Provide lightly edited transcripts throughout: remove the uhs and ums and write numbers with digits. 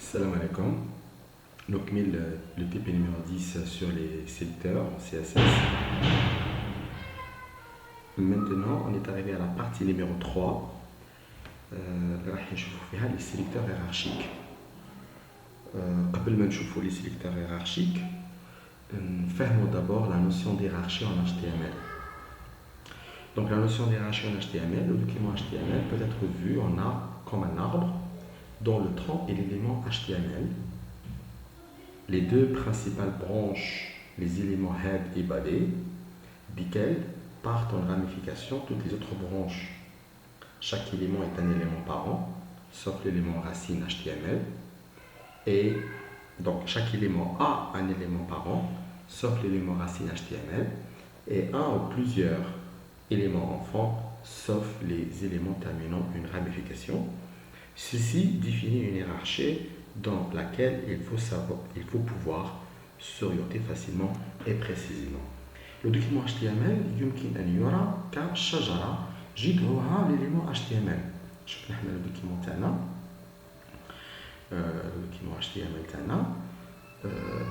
Salam alaikum. Donc, le TP numéro 10 sur les sélecteurs en CSS. Maintenant, on est arrivé à la partie numéro 3. راح نشوفوا فيها les sélecteurs hiérarchiques. قبل ما نشوفوا les sélecteurs hiérarchiques, نفهموا d'abord la notion d'hierarchie en HTML. Donc la notion d'hierarchie en HTML, le document HTML peut être vu comme un arbre dont le tronc est l'élément HTML. Les deux principales branches, les éléments head et body, desquels partent en ramification toutes les autres branches. Chaque élément est un élément parent, sauf l'élément racine HTML. Et donc chaque élément a un élément parent, sauf l'élément racine HTML, et un ou plusieurs éléments enfants, sauf les éléments terminant une ramification. Ceci définit une hiérarchie dans laquelle il faut pouvoir s'orienter facilement et précisément. Le document HTML يمكن أن يرى كشجرة جذورها l'élément HTML. شفنا احنا الدوكيمون تاعنا الدوكيمون HTML تاعنا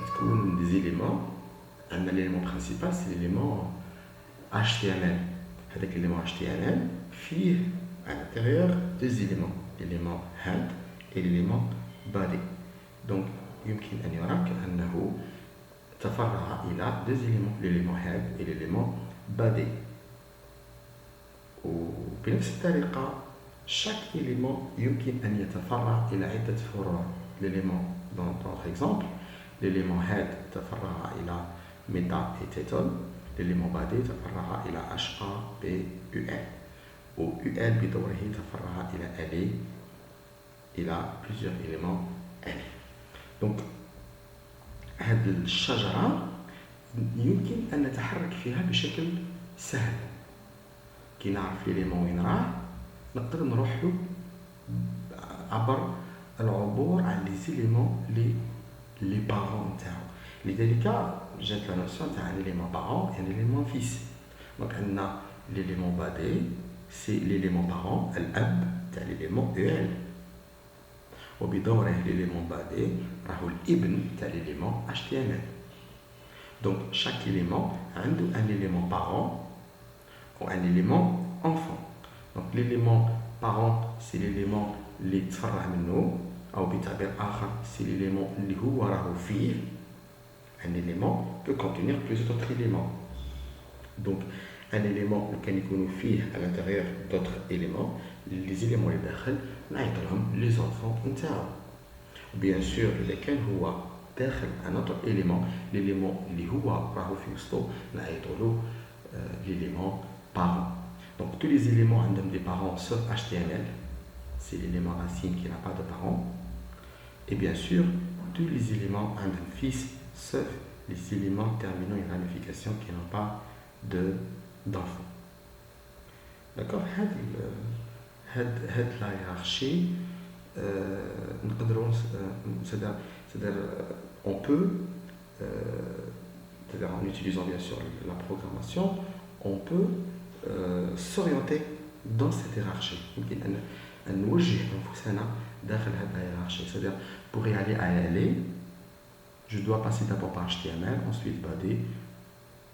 تكون des éléments. عندنا l'élément principal c'est l'élément HTML. هذاك l'élément HTML فيه à l'intérieur deux éléments, l'élément head et l'élément body. Donc يمكن أن يرى كأنه تفرع إلى deux éléments, l'élément head et l'élément body. وبنفس الطريقة chaque élément يمكن أن يتفرع إلى عدة فروع. L'élément dans notre exemple, l'élément head تفرع إلى meta et title, l'élément body تفرع إلى HA, B, UL. و UL بدوره تفرع إلى LA. Il a plusieurs éléments L. Donc هذه الشجرة يمكن أن نتحرك فيها بشكل سهل. كي نعرف ليليمون وين راه نقدر نروح له عبر العبور على لي زيليمون لي بارون تاعو. لذلك جات لا نوسيون تاع ان ليليمون بارون et un élément fils. دونك عندنا ليليمون بادي سي ليليمون بارون الاب تاع ليليمون UL. وبدوره l'élément body راهو الابن تاع l'élément HTML. Donc chaque élément a un élément parent ou un élément enfant. Donc l'élément parent c'est l'élément اللي تفرع منه أو بتعبير آخر c'est l'élément اللي هو راهو فيه. Un élément peut contenir plusieurs autres éléments. Donc un élément كان يكون فيه à l'intérieur d'autres éléments, les éléments اللي داخل نعيط لهم les enfants نتاعو. Bien sûr lesquels هو داخل un autre élément, l'élément اللي هو راهو في وسطو نعيطوا له l'élément parent. Donc tous les éléments عندهم des parents sauf HTML, c'est l'élément racine qui n'a pas de parents. Et bien sûr tous les éléments عندهم fils sauf les éléments terminant une ramification qui n'ont pas d'enfant. D'accord. هاد لا hiérarchie نقدروا c'est-à-dire on peut c'est-à-dire en utilisant bien sûr la programmation on peut s'orienter dans cette hiérarchie. يمكن أن نوجه أنفسنا داخل هاد لا hiérarchie. C'est-à-dire pour y aller à LA je dois passer d'abord par HTML, ensuite body,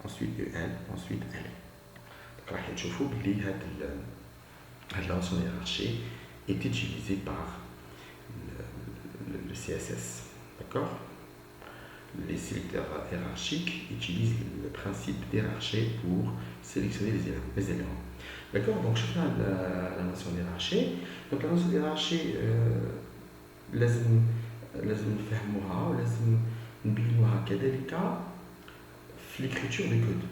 ensuite UL, ensuite LA. Donc راح نشوفوا بلي هاد la notion de hiérarchie est utilisée par le CSS. D'accord. Les sélecteurs hiérarchiques utilisent le principe d'hiérarchie pour sélectionner les éléments. D'accord. Donc je fais la notion de hiérarchie. Donc la notion de hiérarchie لازم نفهموها ولازم نبينوها كذلك في l'écriture du code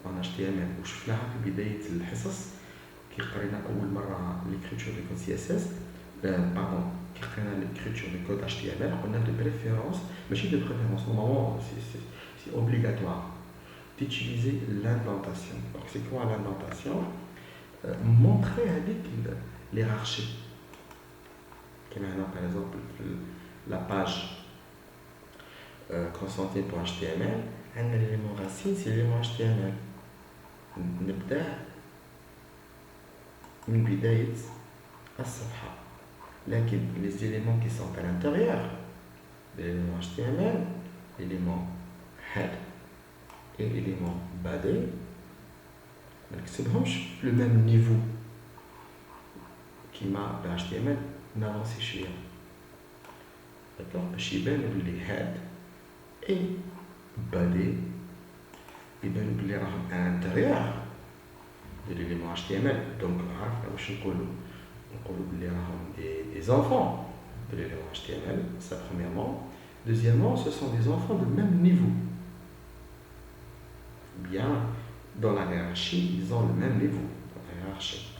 en HTML. وشفناها في بداية الحصص كي قرينا أول مرة l'écriture du code CSS. Pardon, كي قرينا l'écriture du code HTML قلنا de préférence ماشي de préférence normalement c'est obligatoire d'utiliser l'indentation. Donc c'est quoi l'indentation? Montrer avec l'hiérarchie. Comme maintenant par exemple la page constantine.html عندنا l'élément racine c'est l'élément HTML. نبدأ من بداية الصفحة Les éléments qui sont à l'intérieur de l'élément HTML, l'élément head et l'élément body, c'est le même niveau qui m'a le HTML n'avance chez. D'accord? Chez ben les head et body, et ben les à l'intérieur de l'élément HTML. Donc, des enfants de l'élément HTML, ça premièrement. Deuxièmement, ce sont des enfants de même niveau. Bien, dans la hiérarchie, ils ont le même niveau dans la hiérarchie.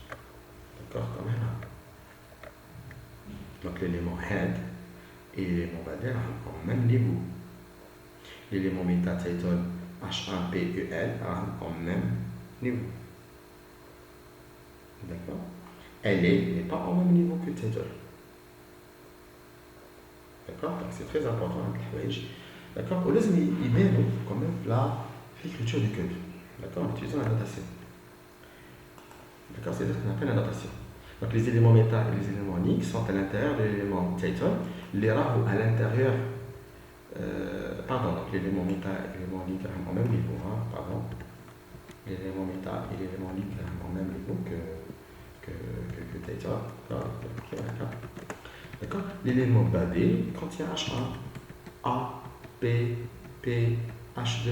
D'accord, comme là. Donc l'élément head et l'élément body ont le même niveau. L'élément meta title H1PEL ont le même niveau. D'accord. Elle n'est pas au même niveau que title. D'accord. Donc c'est très important le page. D'accord. Au lieu il met quand même l'écriture du code. D'accord. En utilisant la notation. D'accord. C'est-à-dire qu'on appelle la notation. Donc les éléments méta et les éléments uniques sont à l'intérieur de l'élément title. Les rares à l'intérieur. Donc l'élément méta et l'élément unique sont au même niveau. Pardon. L'élément méta et l'élément unique sont au même niveau que title. D'accord. L'élément body contient H1, A, P, P, H2,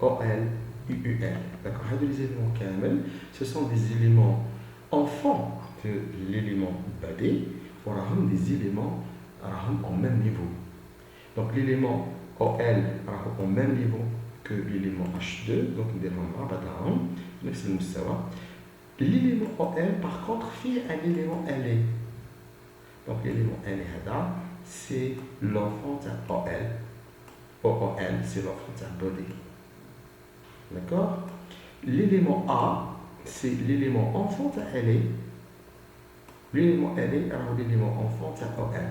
OL, UUL. D'accord. Les éléments KML, ce sont des éléments enfants de l'élément body, ou des éléments au même niveau. Donc l'élément OL au même niveau que l'élément H2, donc nous dirons c'est le savoir. L'élément OL par contre fait un élément LA. Donc l'élément LA c'est l'enfant de OL. OL c'est l'enfant de body. D'accord. L'élément A c'est l'élément enfant de LA. L'élément LA est l'élément enfant de OL.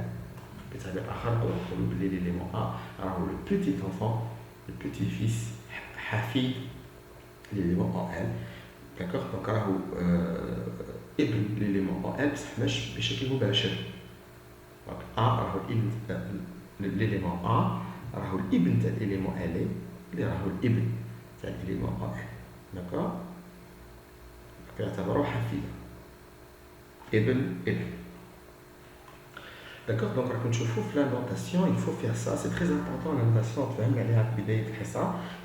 L'élément A alors le petit enfant, le petit-fils, Hafid, l'élément OL. D'accord. Donc l'élément OL مش بشكل مباشر. Donc A l'élément A راهو الابن تاع l'élément L اللي راهو الابن تاع l'élément OL. d'accord. يعتبروه حفيد ابن. D'accord. Donc راح نشوفوا في la notation il faut faire ça, c'est très important la notation تفهم عليها في بداية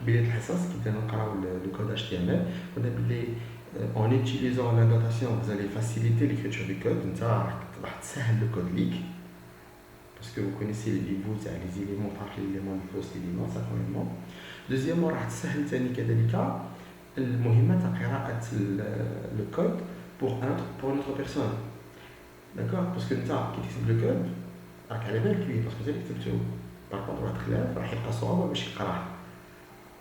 الحصص كي نقراو le code HTML. On a en utilisant la notation vous allez faciliter l'écriture du code. انت راح تسهل le code ليك parce que vous connaissez les niveaux les éléments par les éléments niveau c'est éléments ça premièrement. Deuxièmement راح تسهل ثاني كذلك المهمة تاع قراءة le code pour une autre personne. D'accord. Parce que انت كي تكتب le code راك على بالك بيه parce que انت اللي كتبته. par contre واحد الخلاف راح يبقى صعوبة باش يقراها.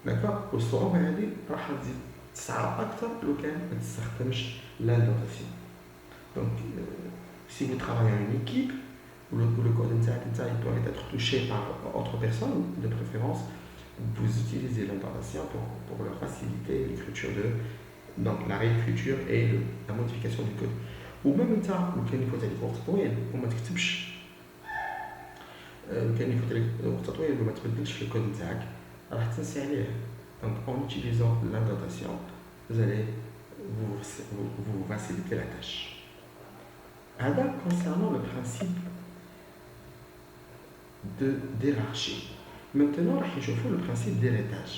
d'accord. والصعوبة هذه راح تزيد تصعب أكثر لو كان ما تستخدمش la notation. donc si vous travaillez en équipe où le code il doit être touché par autre personne de préférence, vous utilisez la notation pour leur faciliter l'écriture donc la réécriture et la modification du code. ou même انت لو كان يفوت عليك وقت طويل وما تكتبش كان يفوت عليك وقت طويل وما تبدلش في الكود نتاعك راح تنسى عليه. donc en utilisant la notation vous allez vous faciliter la tâche. هذا concernant le principe d'hierarchie. Maintenant راح نشوفوا le principe d'héritage.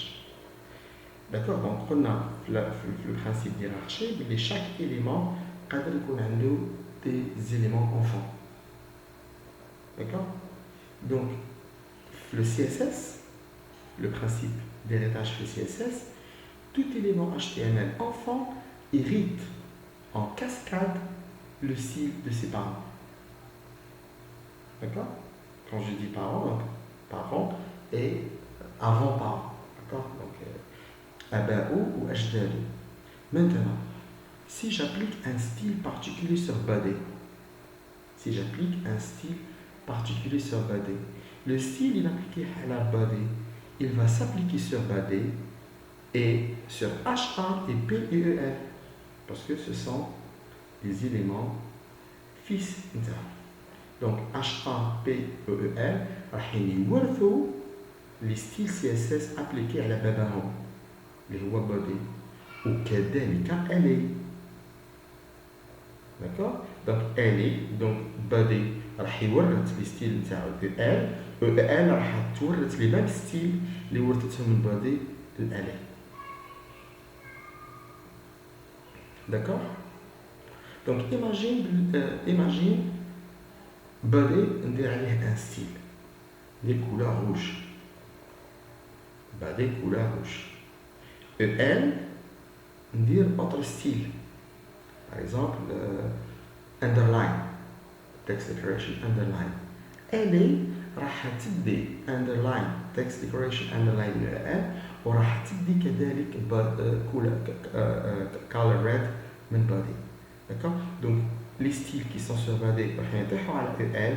d'accord. donc on a le principe d'hierarchie mais chaque élément قادر يكون عنده des éléments enfants. d'accord. donc le CSS, le principe d'héritage le CSS, tout élément HTML enfant hérite en cascade le style de ses parents. d'accord. quand je dis parents, donc parents et avant-parents. d'accord. donc aba'ou ou ajdadou. maintenant si j'applique un style particulier sur body, le style il est appliqué à la body, il va s'appliquer sur body et sur H1 et PEL parce que ce sont des éléments fils. Donc HAPEEL راح يورثوا les styles CSS appliqués على باباهم اللي هو body وكذلك LA. D'accord? Donc LA donc body راح يورث لي ستيل نتاعو EL راح تورث لي mêmes ستيل اللي ورثتهم من body LA. D'accord? Donc imagine body ندير عليه un style des couleurs rouges. Body couleur rouge. EL ندير autre style. Par exemple underline text decoration underline. LA راح تدي underline text decoration underline EL وراح تدي كذلك color red من body. D'accord? Donc les styles qui sont sur body راح يطيحوا على EL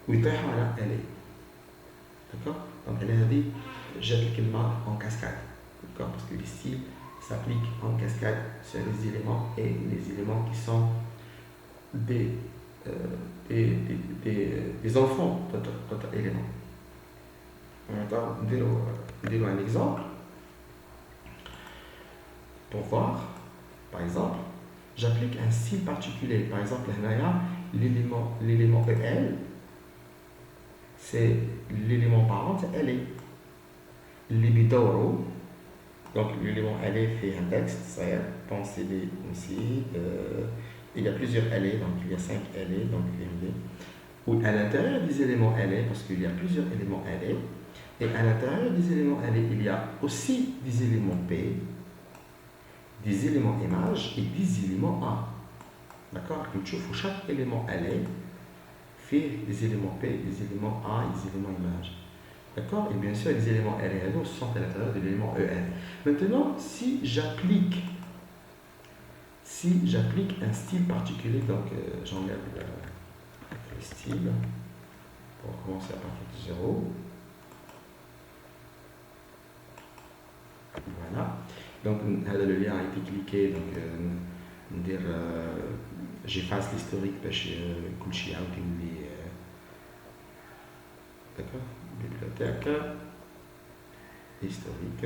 ويطيحوا على LA. D'accord? Donc elle a dit jette le climat en cascade. D'accord? Parce que les styles s'appliquent en cascade sur les éléments et les éléments qui sont des enfants d'autres éléments. D'accord? Donnons un exemple. Pour voir, par exemple, j'applique un style particulier. Par exemple, l'élément EL, c'est l'élément parent, c'est LA. Libidoro, donc l'élément LA fait un texte, ça y est, pensez aussi. Il y a plusieurs LA, donc il y a 5 LA, donc ou à l'intérieur des éléments LA, parce qu'il y a plusieurs éléments LA, et à l'intérieur des éléments LA, il y a aussi des éléments P, des éléments images et des éléments A. D'accord? Donc chaque élément LA fait des éléments P, des éléments A et des éléments images. D'accord? Et bien sûr, les éléments L et L sont à l'intérieur de l'élément EL. Maintenant, si j'applique un style particulier, donc j'enlève le style pour commencer à partir de 0. Voilà. Donc, le lien a été cliqué, donc j'efface l'historique parce que كل outing les d'accord, bibliothèque historique,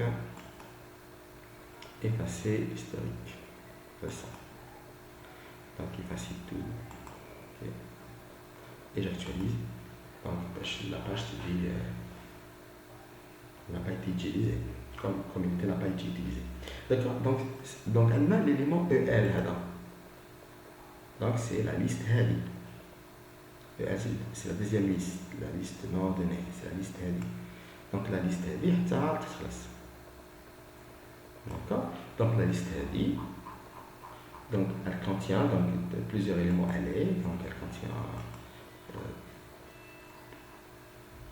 effacer l'historique, c'est ça. Donc effacer tout, okay. Et j'actualise. Donc la page n'a pas été utilisée, comme il n'a pas été utilisé. D'accord. Donc on a l'élément EL là. Donc c'est la liste Hadi. C'est la deuxième liste, la liste non ordonnée, c'est la liste Hadi. Donc la liste Hadi, d'accord. Donc la liste Hadi, donc elle contient donc plusieurs éléments LA, donc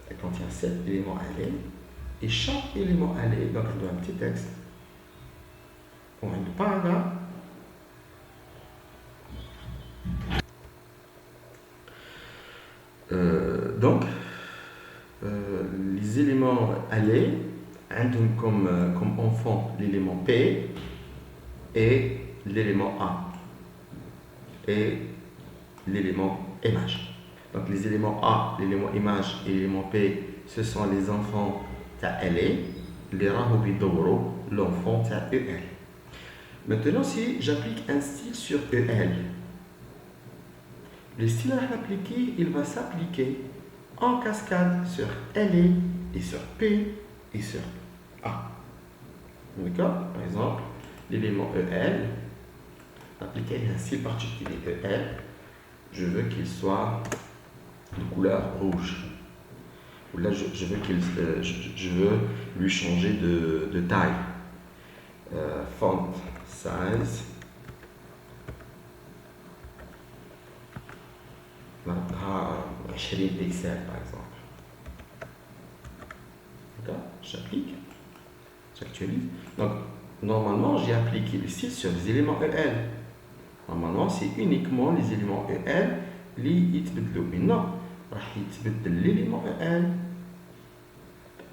elle contient 7 éléments LA, et chaque élément LA, donc elle doit un petit texte ou un paragraphe. Donc, les éléments allés ont comme enfant l'élément P et l'élément A et l'élément image. Donc les éléments A, l'élément image et l'élément P, ce sont les enfants de LA, les Rahobidoro, l'enfant de EL. Maintenant, si j'applique un style sur EL, le style à appliquer, il va s'appliquer en cascade sur LA et sur P et sur A. D'accord? Par exemple, l'élément EL, appliquer un style particulier EL, je veux qu'il soit de couleur rouge. Ou là, je veux lui changer de taille. Font size. 20 pixels par exemple. D'accord? J'applique, j'actualise. Donc normalement j'ai appliqué le style sur les éléments EL. Normalement c'est uniquement les éléments EL qui يتبدلوا. Mais non, راح يتبدل l'élément EL.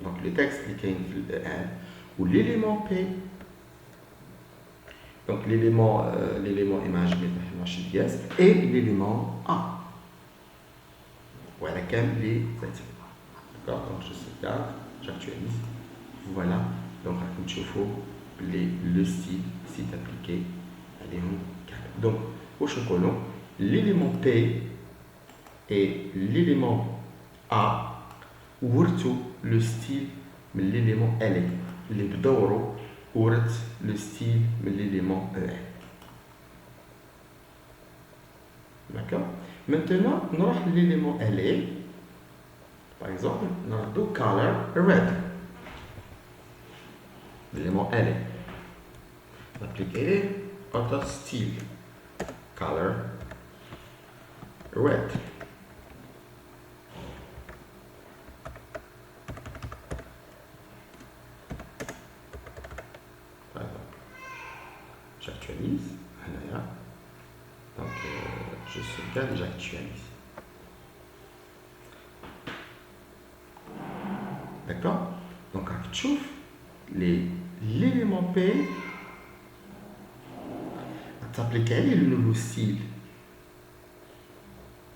Donc le texte qui est في EL ou l'élément P. Donc l'élément image et l'élément A. Voilà, comme les attributs. D'accord? Donc je sauvegarde, j'actualise. Voilà. Donc comme tu vois, le style, c'est appliqué. Allez, donc, au chocolat, l'élément P et l'élément A ou le style de l'élément L. Les bdoro ou le style de l'élément E. D'accord? Maintenant, nous avons l'élément LA. Par exemple, nous avons color red. L'élément LA. On applique autre style. Color red. J'actualise. Donc, je sauvegarde et j'actualise. D'accord? Donc, tu l'élément P, tu appliques le nouveau style.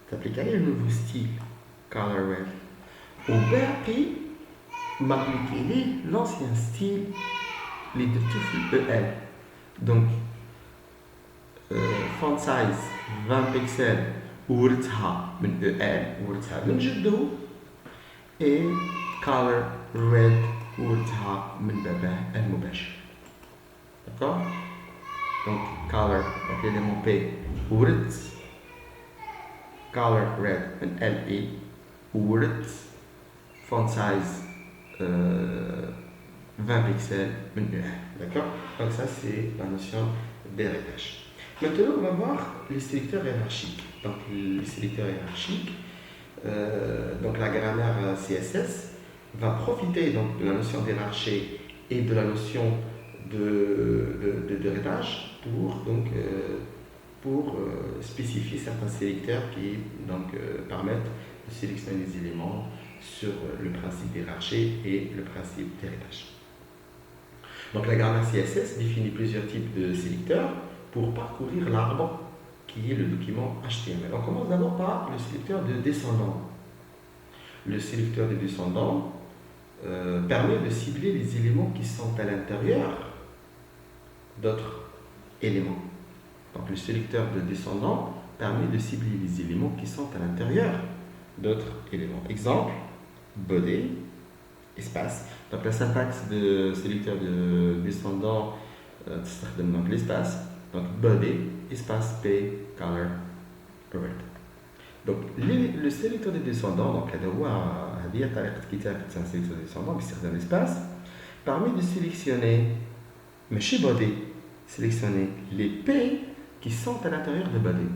Tu appliques le nouveau style. Color red. Au BAP, m'appliquer l'ancien style, les deux EL. Donc, font size 20 pixels ورثها من EL ورثها من جدو et color red ورثها من باباه المباشر. D'accord? Donc color, donc l'élément P ورث color red من LE ورث font size 20 pixels من EL. D'accord? Donc ça c'est la notion d'héritage. Maintenant, on va voir les sélecteurs hiérarchiques. Donc, les sélecteurs hiérarchiques, donc la grammaire CSS va profiter donc, de la notion d'hierarchie et de la notion d'héritage pour spécifier certains sélecteurs qui donc, permettent de sélectionner les éléments sur le principe d'hierarchie et le principe d'héritage. Donc, la grammaire CSS définit plusieurs types de sélecteurs pour parcourir l'arbre qui est le document HTML. On commence d'abord par le sélecteur de descendants. Le sélecteur de descendants permet de cibler les éléments qui sont à l'intérieur d'autres éléments. Donc le sélecteur de descendants permet de cibler les éléments qui sont à l'intérieur d'autres éléments. Exemple, body, espace. Donc la syntaxe de sélecteur de descendants, donc l'espace. Donc body, espace P, color, red. Donc le sélecteur de descendants, donc c'est un sélecteur de descendants qui sert dans l'espace, permet de sélectionner, mais chez body, sélectionner les P qui sont à l'intérieur de body.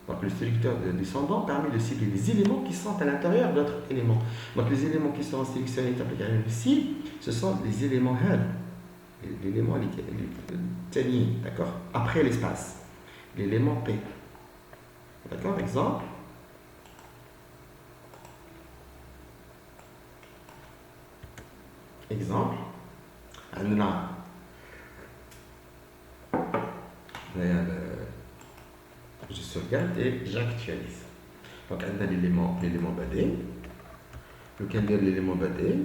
Donc le sélecteur de descendants permet de cibler les éléments qui sont à l'intérieur d'autres éléments. Donc les éléments qui seront sélectionnés ici, ce sont les éléments head. L'élément teni, d'accord, après l'espace, l'élément P. D'accord, exemple. Exemple, je sauvegarde et j'actualise. Donc, on a l'élément body, lequel est l'élément body,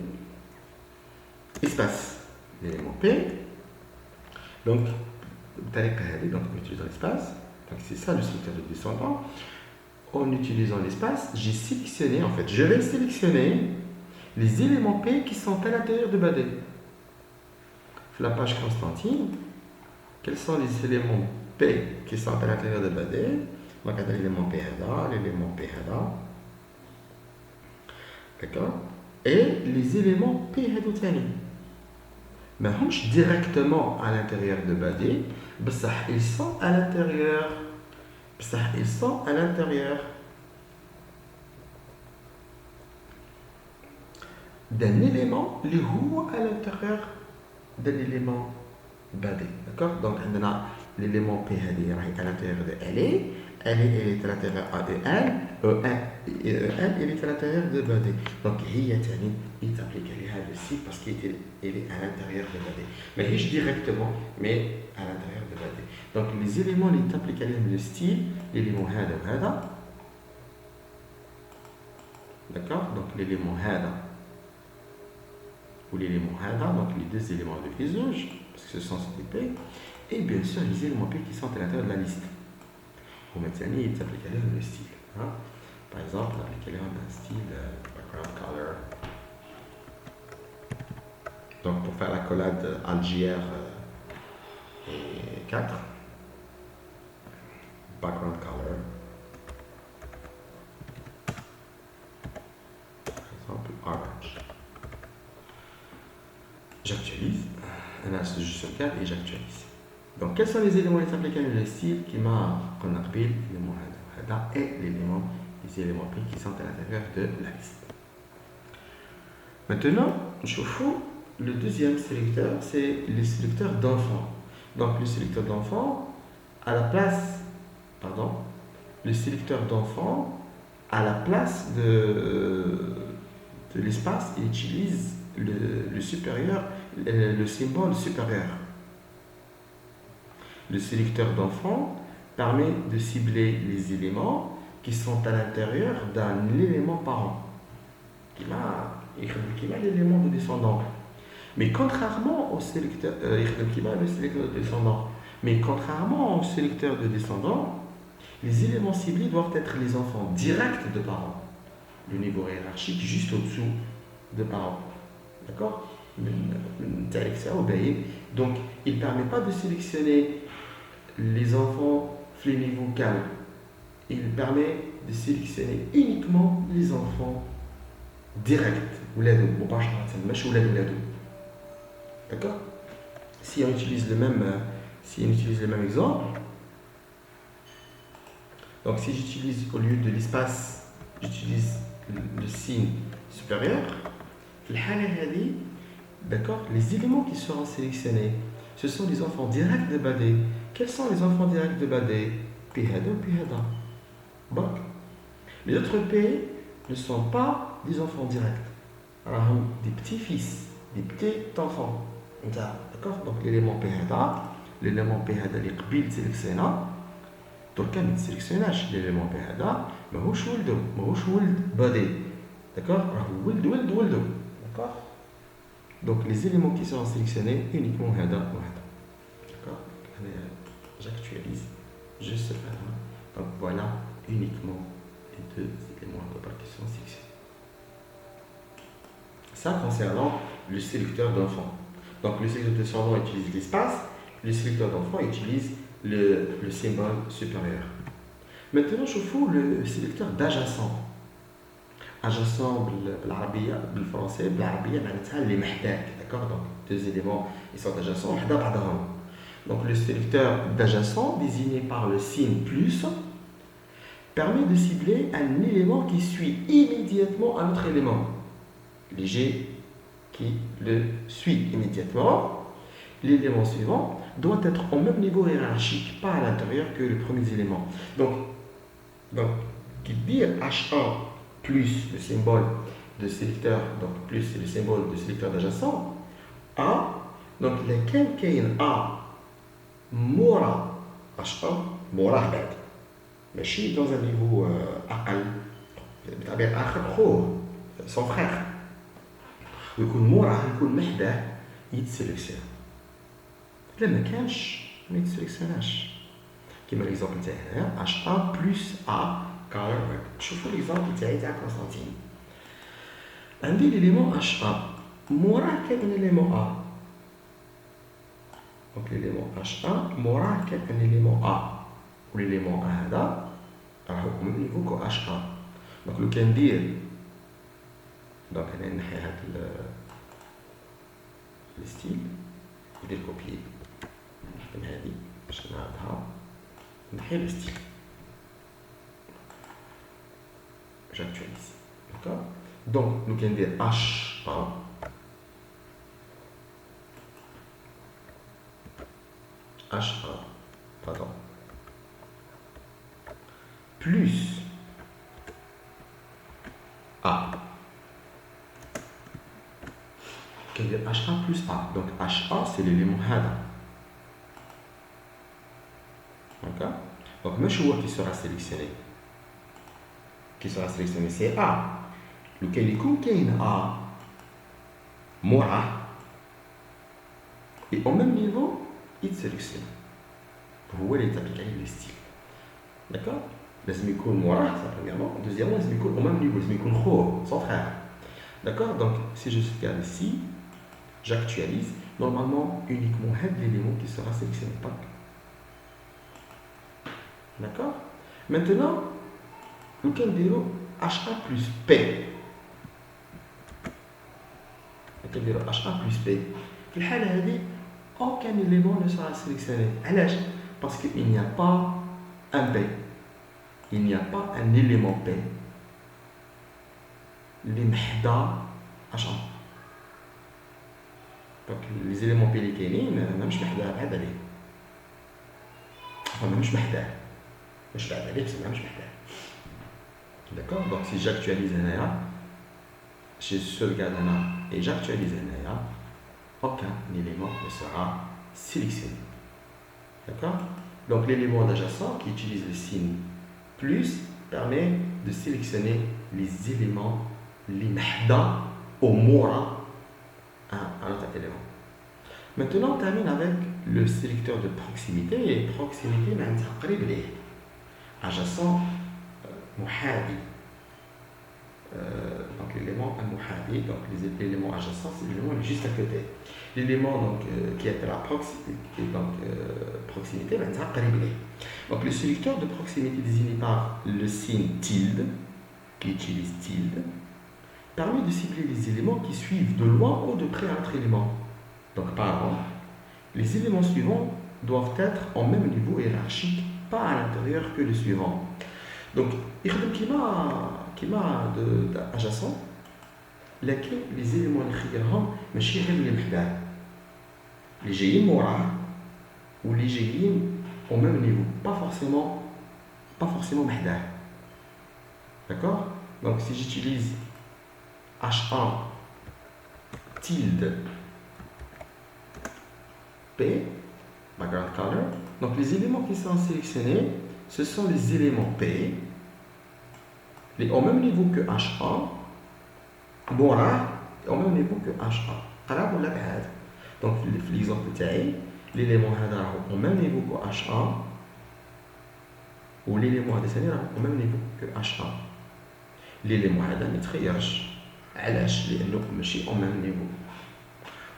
espace. L'élément P. Donc, on utilise l'espace. Donc, c'est ça le sélecteur de descendant. En utilisant l'espace, j'ai sélectionné, en fait, je vais sélectionner les éléments P qui sont à l'intérieur de body. La page Constantine, quels sont les éléments P qui sont à l'intérieur de body? Donc, on a l'élément P, l'élément P, d'accord? Et les éléments P, mais directement à l'intérieur de body, ils sont à l'intérieur. Ils sont à l'intérieur d'un élément qui est à l'intérieur d'un élément body. D'accord? Donc, on a l'élément P à l'intérieur de LA. Elle est à l'intérieur AEL, il est à l'intérieur de body. Donc, il s'applique à le site parce qu'il est à l'intérieur de body. Mais il directement, mais à l'intérieur de body. Donc, les éléments, les appliquent le style, l'élément هذا وهذا. D'accord? Donc l'élément hada ou l'élément hada, donc les deux éléments de visage, parce que ce sont des P, et bien sûr les éléments P qui sont à l'intérieur de la liste. Pour maintenant, il s'applique à le style. Hein? Par exemple, appliquer un style background color. Donc pour faire la collade Algier et 4, background color. Par exemple, orange. J'actualise. Je suis sur 4 et j'actualise. Donc, quels sont les éléments qui s'appliquent à le style qui m'a qu'on appelle l'élément hada et les éléments P qui sont à l'intérieur de la liste. Maintenant, je fous le deuxième sélecteur, c'est le sélecteur d'enfant. Donc, le sélecteur d'enfant, à la place, pardon, le sélecteur d'enfant, à la place de l'espace, il utilise le supérieur, le symbole supérieur. Le sélecteur d'enfant permet de cibler les éléments qui sont à l'intérieur d'un élément parent, qui a l'élément de descendant. Mais contrairement au sélecteur, au sélecteur de descendant, les éléments ciblés doivent être les enfants directs de parents. Le niveau hiérarchique juste au-dessous de parents. D'accord? Donc, il ne permet pas de sélectionner les enfants les niveaux calmes. Il permet de sélectionner uniquement les enfants directs. D'accord? Si on utilise le même exemple, donc si j'utilise au lieu de l'espace, j'utilise le signe supérieur, d'accord, les éléments qui seront sélectionnés, ce sont les enfants directs de Badé. Quels sont les enfants directs de Badé? Pihada ou Pihada. Bon. Les autres P ne sont pas des enfants directs. Alors, des petits-fils, des petits-enfants. D'accord? Donc l'élément Pihada, les qbil sélectionné, dans le cas de sélectionnage, l'élément Pihada, mais ماهوش ولد Badé. D'accord? ولد. D'accord? Donc les éléments qui seront sélectionnés uniquement hada ou hada. D'accord? J'actualise. Je sépare. Donc voilà uniquement les deux éléments qui sont sélectionnés. Ça concernant le sélecteur d'enfant. Donc le sélecteur de descendant utilise l'espace, le sélecteur d'enfant utilise le symbole supérieur. Maintenant je fous le sélecteur d'adjacent. Adjacent le français, les d'accord? Donc deux éléments ils sont adjacents. Donc le sélecteur d'adjacent désigné par le signe plus permet de cibler un élément qui suit immédiatement un autre élément. Léger qui le suit immédiatement. L'élément suivant doit être au même niveau hiérarchique, pas à l'intérieur que le premier élément. Donc qui dit H1 plus le symbole de sélecteur, donc plus le symbole de sélecteur d'adjacent, A, donc lequel A mora H1 mora بعد ماشي dans un niveau أقل بطبيعة آخر خوه son frère ويكون موراه يكون محداه يتسلكسيون لا ما كانش ما يتسلكسيوناش كيما ليكزومبل تاعي هنايا H1 بلس A كارير شوفوا ليكزومبل تاع كونستانتين عندي ليليمون H1 موراه كاين ليليمون A دونك ليليمون H1 موراه كاين ليليمون A وليليمون A هذا راهو au même niveau que H1 دونك لو كان ندير دونك انا نحي هاد الستيل ندير كوبي نخدم هادي باش نعرضها نحي الستيل j'actualise d'accord donc لو كان ندير H1 pardon plus A. Quel est H1 plus A? Donc H1 c'est l'élément HADA. D'accord? Donc le choix qui sera sélectionné c'est A. لو كان يكون كاين ا موراه et au même niveau يتسلكسيون هو اللي يتابليك عليه لي ستيل داكور لازم يكون موراه ça premièrement deuxièmement لازم يكون au même niveau لازم يكون خوه son frère d'accord donc si je regarde ici j'actualise normalement uniquement un élément qui sera sélectionné pas d'accord maintenant لو كان نديرو HA plus P كنديرو HA plus P في الحالة هذه aucun élément ne sera sélectionné علاش parce qu'il n'y a pas un P il n'y a pas un élément P اللي محدا HA donc les éléments P اللي كاينين ماهمش محداه بعاد عليه ماهمش محداه مش بعاد عليه بس ماهمش محداه d'accord donc si j'actualise هنايا je sauvegarde هنا et j'actualise هنايا aucun élément ne sera sélectionné. D'accord? Donc l'élément adjacent qui utilise le signe plus permet de sélectionner les éléments l'imahda au mora un autre élément. Maintenant on termine avec le sélecteur de proximité et proximité معناتها قريب ليه adjacent محاذي donc l'élément muhadi, donc l'élément adjacent, c'est l'élément juste à côté. L'élément qui est à la proximité, donc le sélecteur de proximité désigné par le signe tilde, qui utilise tilde, permet de cibler les éléments qui suivent de loin ou de près un autre élément. Donc par exemple, les éléments suivants doivent être en même niveau hiérarchique, pas à l'intérieur que le suivant. Donc, il y a adjacent, lesquels les éléments ماشي غير اللي محداه اللي جايين موراه ou les جايين au même niveau, pas forcément محداه. D'accord? Donc si j'utilise H1 tilde P, background color, donc les éléments qui sont sélectionnés, ce sont les éléments P, au même niveau que H1, موراه au même niveau que H1. قراب ولا بعاد؟ donc في l'exemple تاعي l'élément هذا راهو au même niveau que H1 و l'élément هذا ثاني راهو au même niveau que H1. l'élément هذا ما يتغيرش علاش؟ لأنه ماشي au même niveau.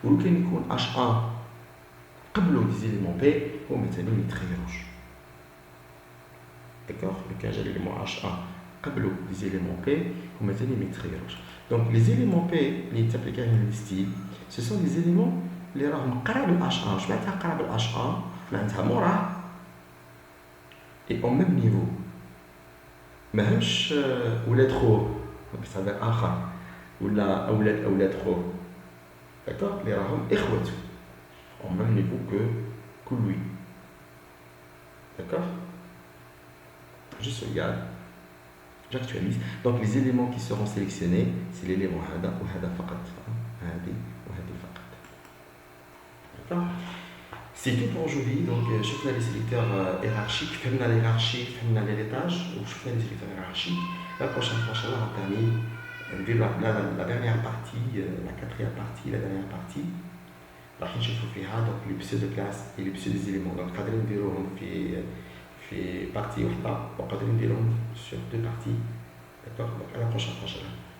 ولو كان يكون H1 قبلو des éléments P هما ثاني ما يتغيروش. d'accord لو كان جا l'élément H1 قبلو des éléments P هما ثاني ما يتغيروش. donc les éléments P اللي تابليك عليهم الستيل ce sont les éléments اللي راهم قراب ل H1. واش معناتها قراب ل H1؟ معناتها موراه et au même niveau ماهمش ولاد خوه بطبع آخر ولا أولاد خوه. d'accord اللي راهم إخوته au même niveau que lui. d'accord je sauvegarde. j'actualise. Donc les éléments qui seront sélectionnés, c'est l'élément هذا وهذا فقط. هذه وهذه فقط. D'accord? C'est tout pour aujourd'hui. Donc شفنا les sélecteurs hiérarchiques, فهمنا l'hierarchie, فهمنا l'héritage وشفنا les sélecteurs hiérarchiques. La prochaine fois, Inch'Allah, on termine la dernière partie, la quatrième partie, la dernière partie. راح نشوفوا فيها donc les pseudo classes et les pseudo éléments. donc قادرين نديروهم في partie واحدة وقادرين نديروهم sur deux parties. d'accord donc à la prochaine fois.